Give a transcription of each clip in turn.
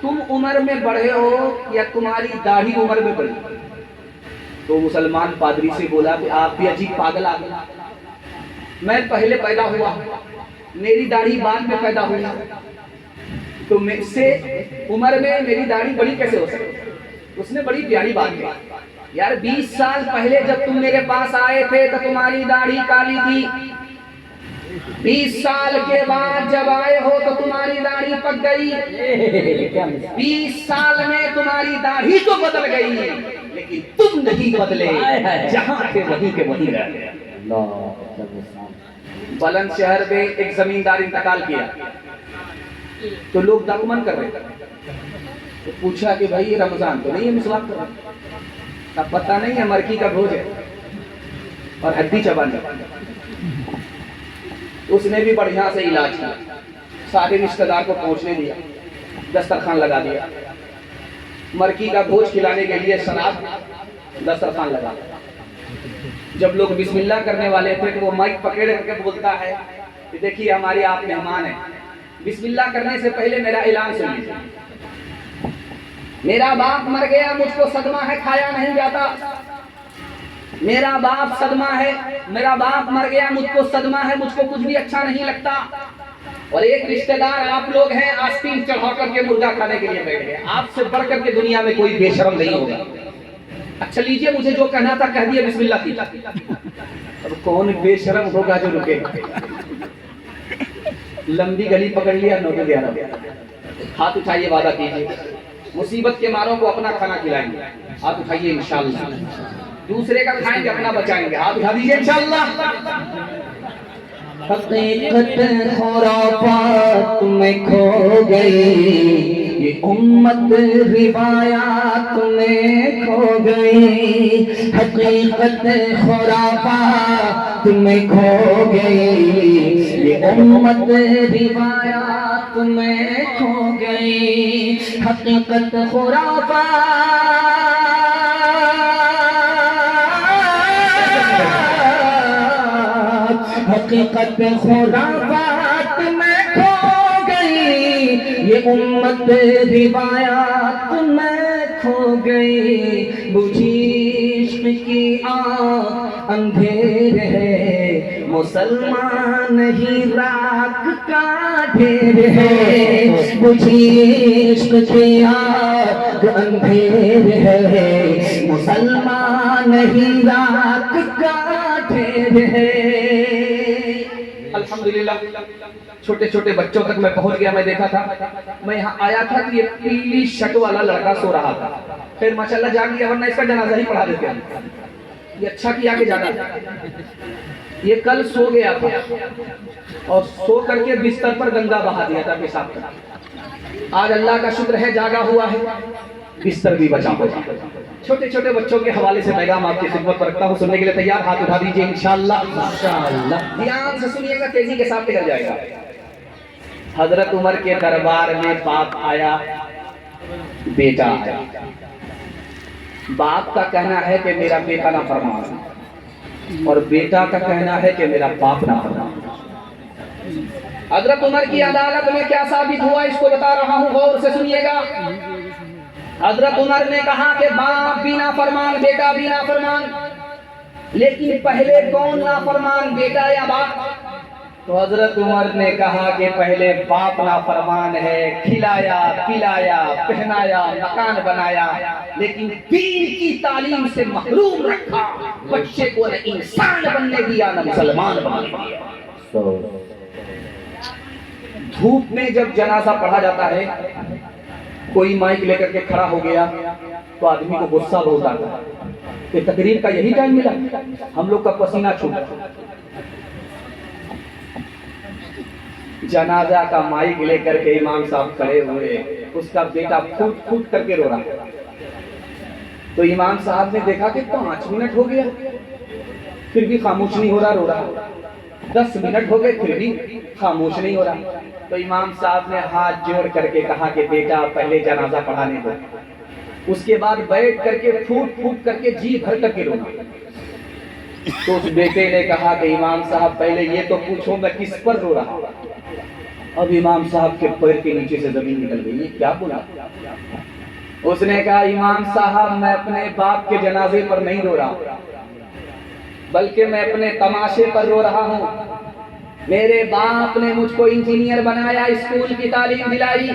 تم عمر میں بڑھے ہو یا تمہاری داڑھی عمر میں بڑھی؟ تو مسلمان پادری سے بولا کہ آپ بھی عجیب پاگل آدمی، میں پہلے پیدا ہوا، میری داڑھی بعد میں پیدا ہوئی، تو مجھ سے عمر میں میری داڑھی بڑی کیسے ہو سکتی؟ اس نے بڑی پیاری بات کی، یار 20 سال پہلے جب تم میرے پاس آئے تھے تو تمہاری داڑھی کالی تھی، 20 سال کے بعد جب آئے ہو تو تمہاری داڑھی پک گئی، 20 سال میں تمہاری داڑھی تو بدل گئی لیکن تم نہیں بدلے، جہاں تھے وہیں کے وہیں رہ گئے۔ بلند شہر میں ایک زمیندار انتقال کیا تو لوگ داغمن کر رہے تو پوچھا کہ بھائی یہ رمضان تو نہیں ہے مسواک کر رہا؟ اب پتہ نہیں ہے مرکی کا بھوج ہے اور ہڈی چبانے، اس نے بھی بڑھیا سے علاج کیا، سارے رشتہ دار کو پہنچنے دیا، دسترخوان لگا دیا، مرکی کا بھوج کھلانے کے لیے شراب دسترخوان لگا۔ جب لوگ بسم اللہ کرنے والے تھے تو وہ مائک پکڑ کر کے بولتا ہے کہ دیکھیے ہمارے آپ مہمان ہیں، بسم اللہ کرنے سے پہلے میرا اعلان سنیے، میرا باپ مر گیا، مجھ کو صدمہ ہے، کھایا نہیں جاتا، میرا باپ صدمہ ہے، میرا باپ مر گیا، مجھ کو صدمہ ہے، مجھ کو کچھ بھی اچھا نہیں لگتا، اور ایک رشتہ دار آپ لوگ ہیں آستین چڑھا کر کے مرغا کھانے کے لیے بیٹھ گئے، آپ سے بڑھ کر کے دنیا میں کوئی بے شرم نہیں ہوگا، اچھا لیجئے مجھے جو کہنا تھا کہہ دیا، بسم اللہ کی۔ اب کون بے شرم ہوگا جو رکے؟ لمبی گلی پکڑ لیا، 9 بجے 11، ہاتھ اٹھائیے، وعدہ کیجئے مصیبت کے ماروں کو اپنا کھانا کھلائیں گے، ہاتھ اٹھائیے انشاءاللہ، دوسرے کا کھائیں گے اپنا بچائیں گے، ہاتھ اٹھا دیجئے انشاءاللہ۔ حقیقت خرافات میں کھو گئی، یہ امت روایات میں کھو گئی، حقیقت خرافات میں کھو گئی، یہ امت روایات میں کھو گئی، حقیقت خرافات حقیقت خرافات میں کھو گئی، یہ امت روایات میں کھو گئی، بجھی عشق کی آنکھ اندھیر ہے، مسلمان ہی راکھ کا ڈھیر ہے، بجھی عشق کی آنکھ اندھیر ہے، مسلمان ہی راکھ کا ڈھیر ہے۔ الحمدللہ چھوٹے چھوٹے بچوں تک میں پہنچ گیا، میں دیکھا تھا، میں یہاں آیا تھا کہ یہ پیلی شرٹ والا لڑکا سو رہا تھا، پھر ماشاءاللہ جاگ گیا، ورنہ اس کا جنازہ ہی پڑھا دیتے ہیں، یہ اچھا کیا کہ جانا، یہ کل سو گیا تھا اور سو کر کے بستر پر گنگا بہا دیا تھا پیشاب کر، آج اللہ کا شکر ہے جاگا ہوا ہے، بستر بھی بچا ہوا۔ چھوٹے چھوٹے بچوں کے حوالے سے پیغام آپ کی خدمت پر رکھتا ہوں، سننے کے لیے تیار؟ ہاتھ اٹھا دیجئے انشاءاللہ۔ دھیان سے سنیے گا، تیزی کے ساتھ نکل جائے گا۔ حضرت عمر کے دربار میں باپ آیا، بیٹا آیا، باپ کا کہنا ہے کہ میرا بیٹا نافرمان ہے اور بیٹا کا کہنا ہے کہ میرا باپ نافرمان ہے۔ حضرت عمر کی عدالت میں کیا ثابت ہوا اس کو بتا رہا ہوں، غور سے سنیے گا۔ حضرت عمر نے کہا کہ باپ بھی نافرمان، بیٹا بھی نافرمان، لیکن پہلے کون نافرمان، بیٹا یا باپ؟ تو حضرت عمر نے کہا کہ پہلے باپ نافرمان ہے، کھلایا پلایا پہنایا مکان بنایا لیکن دین کی تعلیم سے محروم رکھا، بچے کو نہ انسان بننے دیا نہ مسلمان بننے دیا۔ دھوپ میں جب جنازہ پڑھا جاتا ہے، کوئی مائک لے کر کے کھڑا ہو گیا تو آدمی کو غصہ بہت آتا ہے کہ تقریر کا یہی ٹائم ملا، ہم لوگ کا پسینہ چھوٹا۔ جنازہ کا مائک لے کر کے امام صاحب کھڑے ہوئے، اس کا بیٹا پھوٹ پھوٹ کر کے رو رہا، تو امام صاحب نے دیکھا کہ 5 منٹ ہو گیا پھر بھی خاموش نہیں ہو رہا، رو رہا، 10 منٹ ہو گئے پھر بھی خاموش نہیں ہو رہا، تو امام صاحب نے ہاتھ جوڑ کر کے کہا کہ بیٹا پہلے جنازہ پڑھانے دو، اس کے بعد بیٹھ کر کے پھوٹ پھوٹ کر کے جی بھر کر کے رونا۔ تو اس بیٹے نے کہا کہ امام صاحب پہلے یہ تو پوچھو میں کس پر رو رہا ہوں۔ اب امام صاحب کے پیر کے نیچے سے زمین نکل گئی. یہ کیا بولا؟ اس نے کہا امام صاحب میں اپنے باپ کے جنازے پر نہیں رو رہا بلکہ میں اپنے تماشے پر رو رہا ہوں. میرے باپ نے مجھ کو انجینئر بنایا, اسکول کی تعلیم دلائی,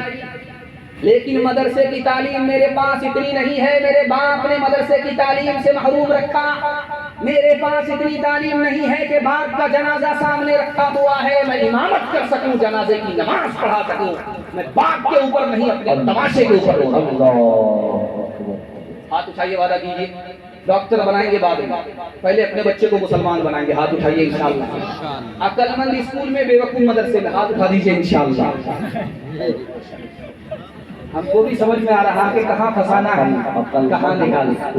لیکن مدرسے کی تعلیم میرے پاس اتنی نہیں ہے. میرے باپ نے مدرسے کی تعلیم سے محروم رکھا. میرے پاس اتنی تعلیم نہیں ہے کہ باپ کا جنازہ سامنے رکھا ہوا ہے میں امامت کر سکوں, جنازے کی نماز پڑھا سکوں. میں باپ کے اوپر نہیں اپنے تماشے کے اوپر رو رہا ہوں. ہاتھ اٹھائیے, وعدہ کیجیے ڈاکٹر بنائیں گے بعد میں, پہلے اپنے بچے کو مسلمان بنائیں گے. ہاتھ اٹھائیے انشاءاللہ. عقل مند اسکول میں, بے وقوف مدرسے میں. ہاتھ اٹھا دیجیے انشاءاللہ. ہم کو بھی سمجھ میں آ رہا کہ کہاں پھنسانا ہے, کہاں نکالنا.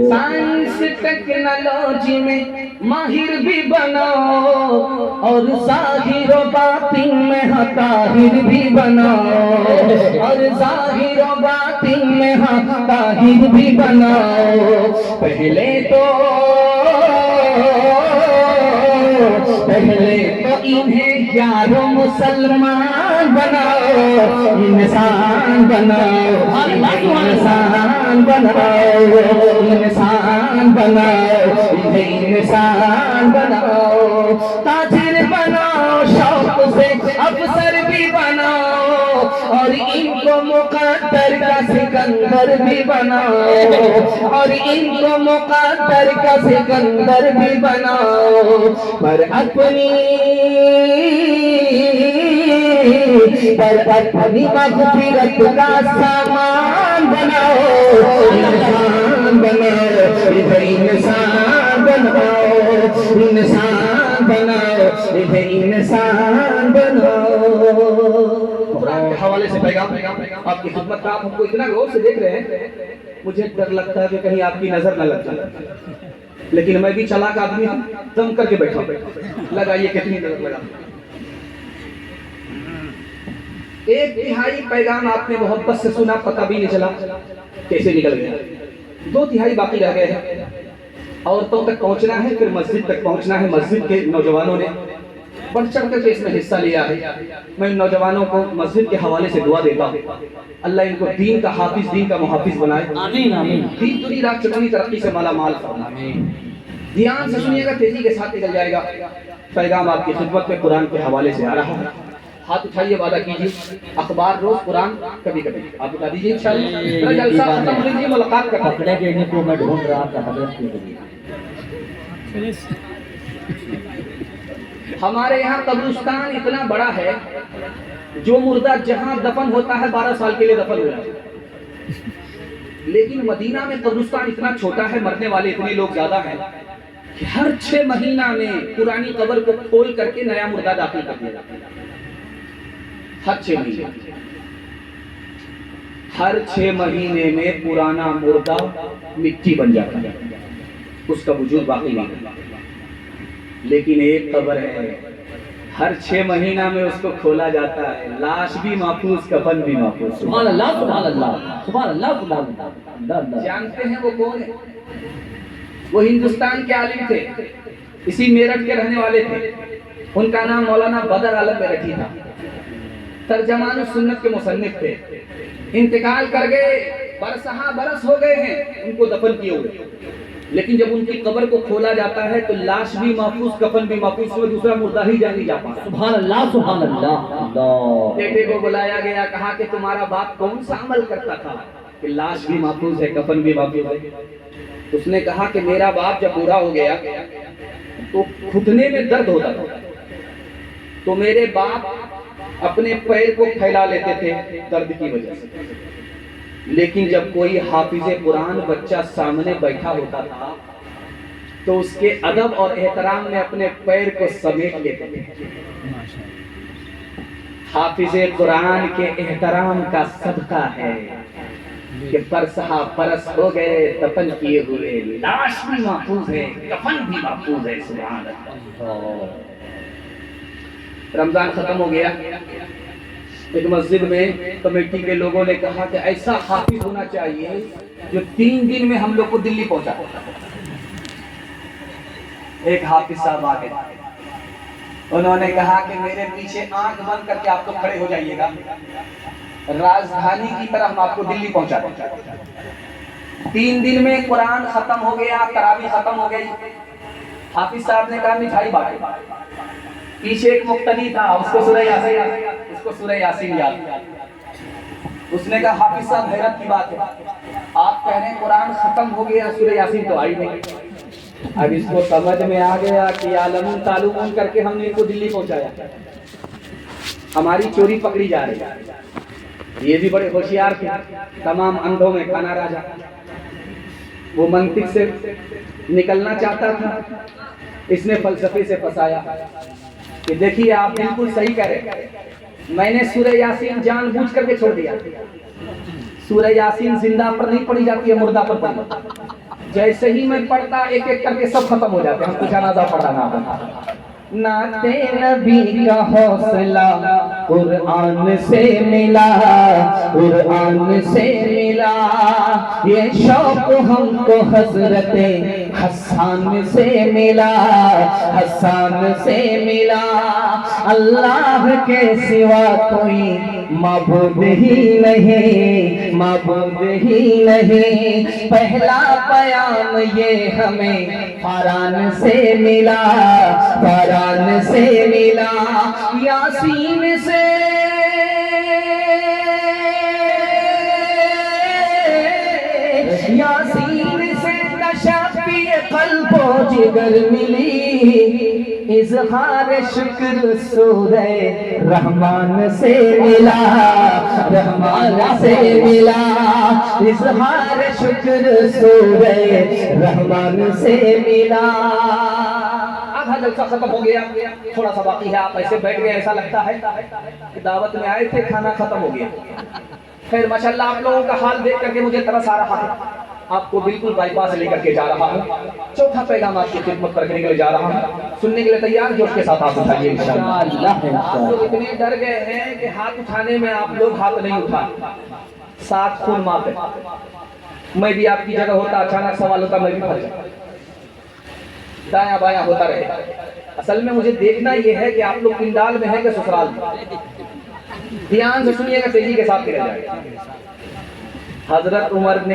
سائنس ٹیکنالوجی میں ماہر بھی بناؤ اور ظاہر و باطن میں طاہر بھی بناؤ, اور ظاہر و باطن میں طاہر بھی بناؤ. پہلے تو انہیں یارو مسلمان بناؤ, انسان بناؤ, انسان بناؤ, انسان بناؤ, انسان بناؤ. تاجر بناؤ, شوق سے افسر بھی بناؤ, اور ان کو مقدر کا سکندر بھی بناؤ, اور ان کو مقدر کا سکندر بھی بناؤ. پر اپنی مغفرت کا سامان بناؤ. انسان بناؤ, انسان بناؤ, انسان بناؤ, انسان بناؤ. قرآن کے حوالے سے پیغام آپ کی خدمت کا. آپ ہم کو اتنا غور سے دیکھ رہے ہیں, مجھے ڈر لگتا ہے کہ کہیں آپ کی نظر نہ لگ جائے, لیکن میں بھی چلاک آدمی ہوں, دم کر کے بیٹھا. لگائیے کتنی نظر لگا. ایک تہائی پیغام آپ نے محبت سے سنا, پتہ بھی نہیں چلا کیسے نکل گیا. 2/3 باقی رہ گئے ہیں. عورتوں تک پہنچنا ہے, پھر مسجد تک پہنچنا ہے. مسجد کے نوجوانوں نے بڑھ چڑھ کر کے اس میں حصہ لیا ہے. میں ان نوجوانوں کو مسجد کے حوالے سے دعا دیتا ہوں, اللہ ان کو دین کا حافظ, دین کا محافظ بنائے. آمین آمین. دین دنیا رات چکانی ترقی سے مالا مال فرمائے. دھیان سے سنیے گا, تیزی کے ساتھ نکل جائے گا. پیغام آپ کی خدمت میں قرآن کے حوالے سے آ رہا ہے. ہاتھ اٹھائیے, وعدہ کیجیے اخبار روز, قرآن کبھی کبھی. آپ بتا دیجیے انشاءاللہ. جلسہ ختم ہونے کی ملاقات کا پکڑے کے ان کو میں ڈھونڈ رہا تھا حضرت کے لیے. ہمارے یہاں قبرستان اتنا بڑا ہے, جو مردہ جہاں دفن ہوتا ہے 12 سال کے لیے دفن ہو جاتا ہے. لیکن مدینہ میں قبرستان اتنا چھوٹا ہے, مرنے والے اتنے لوگ زیادہ ہیں کہ ہر 6 مہینہ میں پرانی قبر کو کھول کر کے نیا مردہ داخل کر دیا جاتا ہے. ہر 6 مہینے, ہر 6 مہینے میں پرانا مردہ مٹی بن جاتا ہے, اس کا وجود باقی نہیں ہے. لیکن ایک قبر ہے, ہر 6 مہینہ میں اس کو کھولا جاتا ہے, لاش بھی محفوظ, کفن بھی محفوظ. سبحان اللہ, سبحان اللہ, سبحان اللہ, سبحان اللہ. جانتے ہیں وہ کون ہے؟ وہ ہندوستان کے عالم تھے, اسی میرٹھ کے رہنے والے تھے. ان کا نام مولانا بدر عالم میرٹھی تھا. ترجمان السنت کے مصنف تھے. انتقال کر گئے, برسہا برس ہو گئے ہیں ان کو دفن کیے ہوئے. لیکن جب ان کی قبر کو کھولا جاتا ہے تو لاش بھی محفوظ, کفن بھی محفوظ, اس میں دوسرا مردہ ہی جا نہیں جا پاتا. سبحان اللہ, سبحان اللہ. بیٹے کو بلایا گیا, کہا کہ تمہارا باپ کون سا عمل کرتا تھا کہ لاش بھی محفوظ ہے, کفن بھی محفوظ ہے. اس نے کہا کہ میرا باپ جب بوڑھا ہو گیا تو گھٹنے میں درد ہوتا تھا, تو میرے باپ اپنے پیر کو پھیلا لیتے تھے درد کی وجہ سے. لیکن جب کوئی حافظ قرآن بچہ سامنے بیٹھا ہوتا تھا تو اس کے ادب اور احترام میں اپنے پیر کو سمیٹ لیتے تھے. حافظ قرآن کے احترام کا صدقہ ہے کہ برسہا برس ہو گئے دفن کیے ہوئے, لاش بھی محفوظ ہے, کفن بھی محفوظ ہے. سبحان اللہ. رمضان ختم ہو گیا, ایک مسجد میں کمیٹی کے لوگوں نے کہا کہ ایسا حافظ ہونا چاہیے جو 3 دن میں ہم لوگ کو دلی پہنچا. ایک حافظ صاحب آ گئے, انہوں نے کہا کہ میرے پیچھے آنکھ بند کر کے آپ لوگ کھڑے ہو جائیے گا، راجدھانی کی طرح ہم آپ کو دلی پہنچا دیں۔ 3 دن میں قرآن ختم ہو گیا، تراویح ختم ہو گئی۔ حافظ صاحب نے کہا مٹھائی بانٹو۔ پیچھے ایک مقتدی تھا، اس کو سورہ یاسین یاد۔ اس نے کہا حافظ صاحب حیرت کی بات ہے، آپ کہہ رہے ہیں قرآن ختم ہو گیا، سورہ یاسین تو آئی نہیں۔ اب اس کو سمجھ میں آ گیا کہ عالمون تعلمون کر کے ہم نے ان کو دلی پہنچایا، ہماری چوری پکڑی جا رہی ہے۔ یہ بھی بڑے ہوشیار تھے، تمام اندھوں میں کانا راجا۔ وہ منطق سے نکلنا چاہتا تھا، اس نے فلسفے سے پھنسایا کہ دیکھیے آپ بالکل صحیح کہہ رہے ہیں، میں نے سورہ یاسین جان بوجھ کر کے چھوڑ دیا۔ سورہ یاسین زندہ پر نہیں پڑھی جاتی ہے، مردہ پر پڑھی جاتی ہے۔ جیسے ہی میں پڑھتا ایک ایک کر کے سب ختم ہو جاتے ہیں، ہم کو جنازہ پڑھانا ہوتا۔ نعت نبی کا حوصلہ قرآن سے ملا، قرآن سے ملا، یہ شوق ہم کو حضرت حسان سے ملا، حسان سے ملا۔ اللہ کے سوا کوئی معبود ہی نہیں، معبود ہی نہیں۔ پہلا پیام یہ ہمیں فاران سے ملا، فاران سے ملا۔ یاسین سے یاسین سے تشفی قلب و جگر ملی، اظہار شکر سورہ رحمان سے ملا، رحمان سے ملا۔ اظہار شکر سورہ رحمان سے ملا۔ آدھا جلسہ ختم ہو گیا، تھوڑا سا باقی ہے، آپ ایسے بیٹھ گئے، ایسا لگتا ہے کہ دعوت میں آئے تھے، کھانا ختم ہو گیا۔ خیر ماشاءاللہ آپ لوگوں کا حال دیکھ کر کے مجھے ترس آ رہا ہے، آپ کو بالکل بائی پاس لے کر کے جا رہا ہوں۔ چوتھا پیغام آپ کی خدمت کرنے کے لیے جا رہا ہوں، سننے کے لیے تیار؟ جوش کے ساتھ آپ اٹھائیے انشاءاللہ۔ آپ لوگ اتنے ڈر گئے ہیں کہ ہاتھ اٹھانے میں آپ لوگ ہاتھ نہیں اٹھا، ساتھ خون ماپے۔ میں بھی آپ کی جگہ ہوتا، اچانک سوال ہوتا، میں بھی پھنس جاتا، دایاں بایاں ہوتا رہے۔ اصل میں مجھے دیکھنا یہ ہے کہ آپ لوگ پنڈال میں ہیں کہ سسرال میں۔ دھیان سے سنیے گا، تیزی کے ساتھ کرے جائے۔ حضرت عمر نے